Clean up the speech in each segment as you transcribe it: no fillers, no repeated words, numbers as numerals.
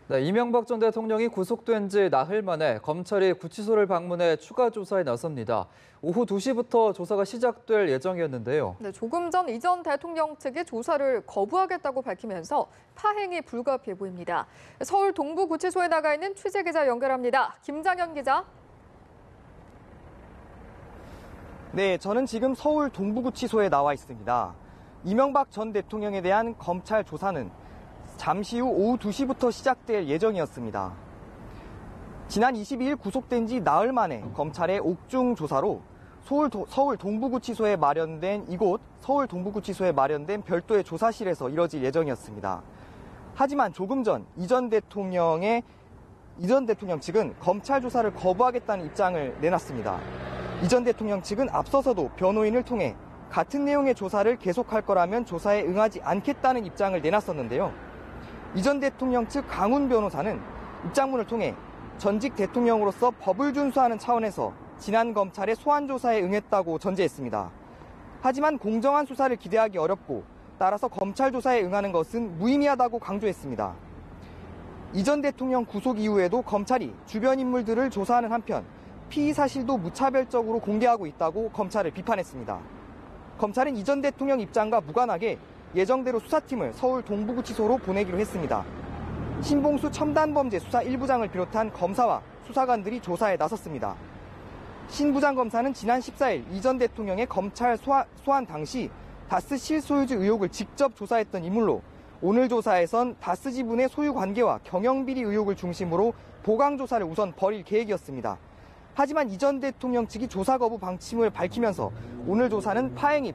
네, 이명박 전 대통령이 구속된 지 나흘 만에 검찰이 구치소를 방문해 추가 조사에 나섭니다. 오후 2시부터 조사가 시작될 예정이었는데요. 네, 조금 전 이 전 대통령 측이 조사를 거부하겠다고 밝히면서 파행이 불가피해 보입니다. 서울 동부구치소에 나가 있는 취재기자 연결합니다. 김장현 기자. 네, 저는 지금 서울 동부구치소에 나와 있습니다. 이명박 전 대통령에 대한 검찰 조사는 잠시 후 오후 2시부터 시작될 예정이었습니다. 지난 22일 구속된 지 나흘 만에 검찰의 옥중 조사로 서울 동부구치소에 마련된 서울 동부구치소에 마련된 별도의 조사실에서 이뤄질 예정이었습니다. 하지만 조금 전 이 전 대통령 측은 검찰 조사를 거부하겠다는 입장을 내놨습니다. 이 전 대통령 측은 앞서서도 변호인을 통해 같은 내용의 조사를 계속할 거라면 조사에 응하지 않겠다는 입장을 내놨었는데요. 이 전 대통령 측 강훈 변호사는 입장문을 통해 전직 대통령으로서 법을 준수하는 차원에서 지난 검찰의 소환 조사에 응했다고 전제했습니다. 하지만 공정한 수사를 기대하기 어렵고 따라서 검찰 조사에 응하는 것은 무의미하다고 강조했습니다. 이 전 대통령 구속 이후에도 검찰이 주변 인물들을 조사하는 한편 피의 사실도 무차별적으로 공개하고 있다고 검찰을 비판했습니다. 검찰은 이 전 대통령 입장과 무관하게 예정대로 수사팀을 서울 동부구치소로 보내기로 했습니다. 신봉수 첨단범죄 수사 1부장을 비롯한 검사와 수사관들이 조사에 나섰습니다. 신 부장 검사는 지난 14일 이 전 대통령의 검찰 소환 당시 다스 실소유주 의혹을 직접 조사했던 인물로 오늘 조사에선 다스 지분의 소유 관계와 경영비리 의혹을 중심으로 보강 조사를 우선 벌일 계획이었습니다. 하지만 이 전 대통령 측이 조사 거부 방침을 밝히면서 오늘 조사는 파행이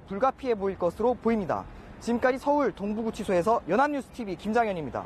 불가피해 보일 것으로 보입니다. 지금까지 서울 동부구치소에서 연합뉴스TV 김장현입니다.